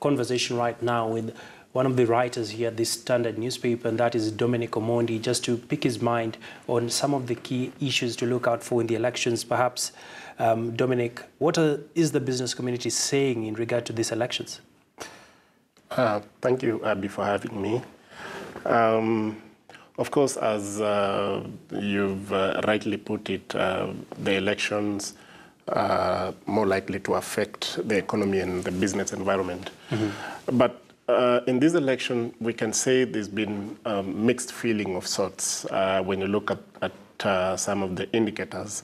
conversation right now with one of the writers here at the Standard newspaper, and that is Dominic Omondi, just to pick his mind on some of the key issues to look out for in the elections. Perhaps, Dominic, what is the business community saying in regard to these elections? Thank you, Abby, for having me. Of course, as you've rightly put it, the elections are more likely to affect the economy and the business environment. Mm-hmm. But in this election, we can say there's been a mixed feeling of sorts when you look at some of the indicators.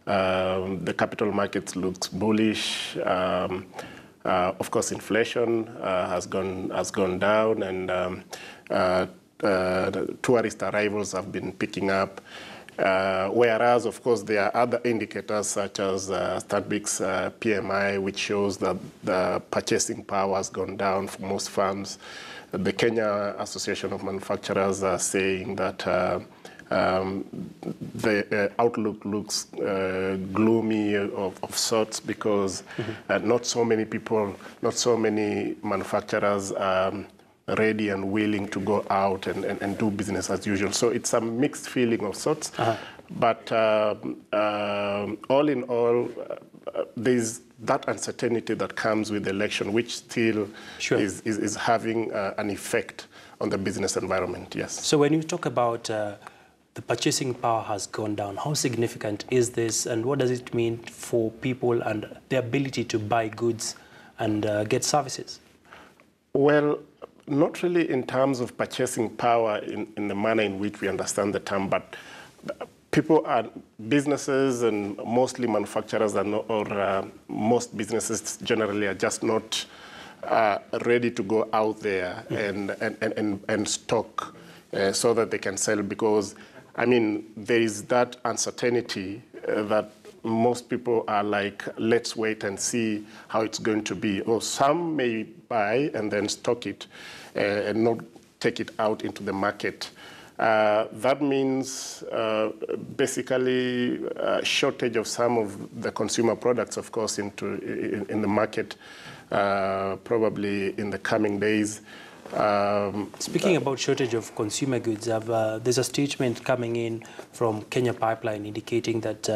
The capital markets looks bullish. Of course, inflation has gone down, and tourist arrivals have been picking up. Whereas, of course, there are other indicators such as Statbic's PMI, which shows that the purchasing power has gone down for most firms. The Kenya Association of Manufacturers are saying that the outlook looks gloomy of sorts because not so many people, not so many manufacturers are ready and willing to go out and do business as usual. So it's a mixed feeling of sorts. But all in all, there's that uncertainty that comes with the election, which still is having an effect on the business environment, yes. So when you talk about the purchasing power has gone down, how significant is this, and what does it mean for people and the ability to buy goods and get services? Well, not really in terms of purchasing power in the manner in which we understand the term, but people are businesses, and mostly manufacturers or most businesses generally are just not ready to go out there and stock so that they can sell, because I mean there is that uncertainty that most people are like, let's wait and see how it's going to be. Or some may buy and then stock it and not take it out into the market. That means basically a shortage of some of the consumer products, of course, in the market, probably in the coming days. Speaking about shortage of consumer goods, there's a statement coming in from Kenya Pipeline indicating that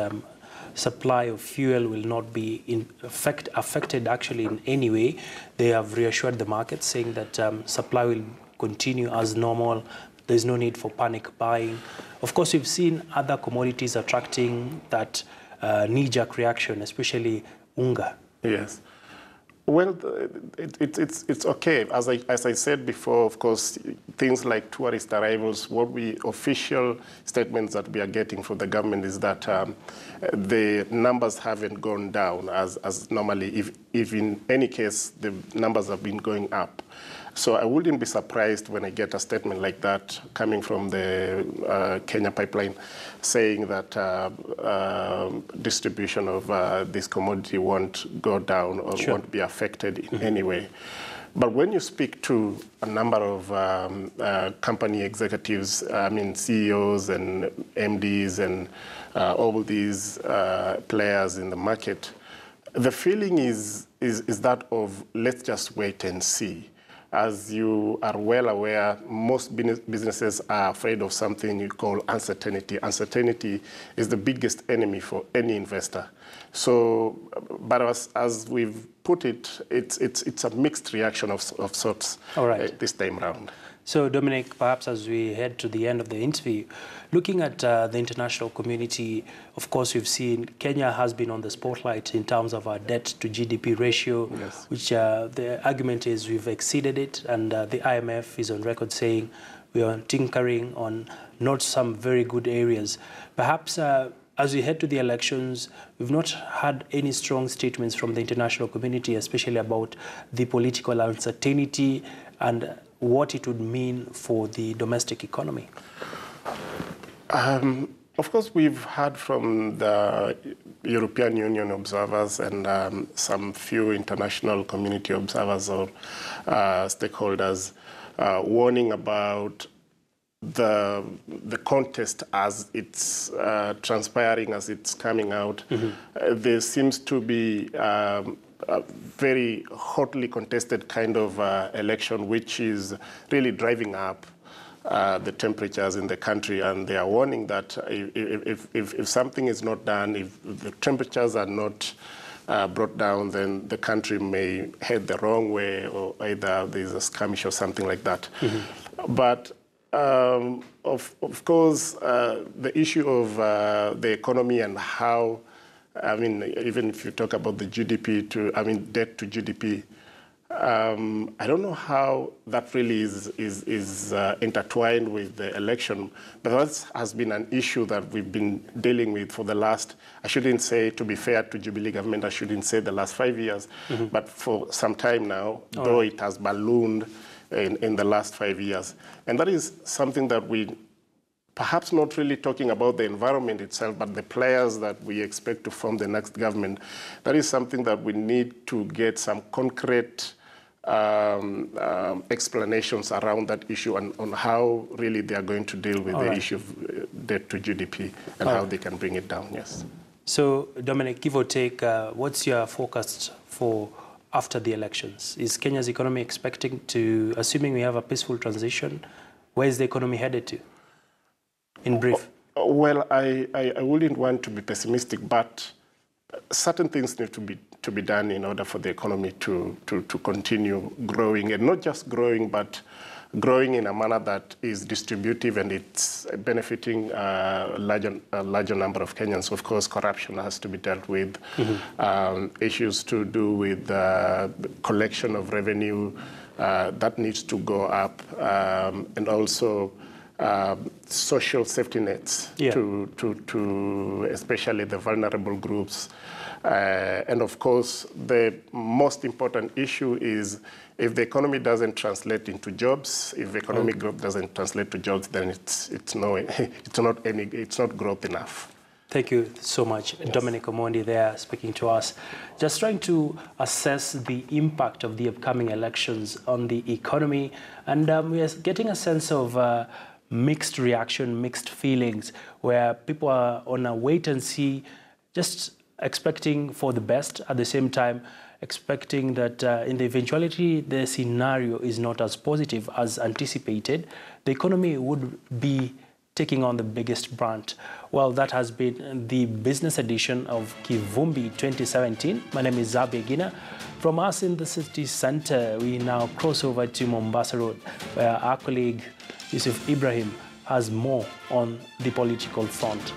supply of fuel will not be affected actually in any way. They have reassured the market, saying that supply will continue as normal. There's no need for panic buying. Of course, we've seen other commodities attracting that knee-jerk reaction, especially unga. Yes. Well, it's okay. As I said before, of course, things like tourist arrivals, official statements that we are getting from the government is that the numbers haven't gone down as normally. If in any case, the numbers have been going up. So I wouldn't be surprised when I get a statement like that coming from the Kenya Pipeline saying that distribution of this commodity won't go down or won't be affected in any way. But when you speak to a number of company executives, I mean CEOs and MDs and all these players in the market, the feeling is that of let's just wait and see. As you are well aware, most businesses are afraid of something you call uncertainty. Uncertainty is the biggest enemy for any investor. So, but as we've put it, it's a mixed reaction of sorts this time around. So, Dominic, perhaps as we head to the end of the interview, looking at the international community, of course, we've seen Kenya has been on the spotlight in terms of our debt to GDP ratio, which the argument is we've exceeded it, and the IMF is on record saying we are tinkering on not some very good areas. Perhaps as we head to the elections, we've not had any strong statements from the international community, especially about the political uncertainty and what it would mean for the domestic economy. Of course, we've heard from the European Union observers and some few international community observers or stakeholders warning about the contest as it's transpiring, as it's coming out. There seems to be a very hotly contested kind of election, which is really driving up the temperatures in the country, and they are warning that if something is not done, if the temperatures are not brought down, then the country may head the wrong way, or either there's a skirmish or something like that. But of course, the issue of the economy and how, I mean, even if you talk about the GDP debt to GDP, I don't know how that really is intertwined with the election, but that has been an issue that we've been dealing with for the last, I shouldn't say, to be fair to Jubilee government, I shouldn't say the last 5 years, but for some time now, though it has ballooned in the last 5 years. And that is something that we, perhaps not really talking about the environment itself, but the players that we expect to form the next government, that is something that we need to get some concrete explanations around that issue and on how really they are going to deal with the issue of debt to GDP and how they can bring it down, yes. So, Dominic, give or take, what's your forecast for after the elections? Is Kenya's economy expecting to, assuming we have a peaceful transition, where is the economy headed to, in brief? Well, I wouldn't want to be pessimistic, but certain things need to be done in order for the economy to continue growing, and not just growing, but growing in a manner that is distributive and it's benefiting a larger number of Kenyans. Of course, corruption has to be dealt with. Issues to do with collection of revenue, that needs to go up, and also social safety nets to especially the vulnerable groups. And of course, the most important issue is if the economy doesn't translate into jobs, if economic growth doesn't translate to jobs, then it's not growth enough. Thank you so much, yes. Dominic Omondi there speaking to us. Just trying to assess the impact of the upcoming elections on the economy, and we are getting a sense of mixed reaction, mixed feelings, where people are on a wait and see, just expecting for the best, at the same time expecting that in the eventuality the scenario is not as positive as anticipated, the economy would be taking on the biggest brunt. Well, that has been the business edition of Kivumbi 2017. My name is Zabi Egina. From us in the city center, we now cross over to Mombasa Road, where our colleague Yusuf Ibrahim has more on the political front.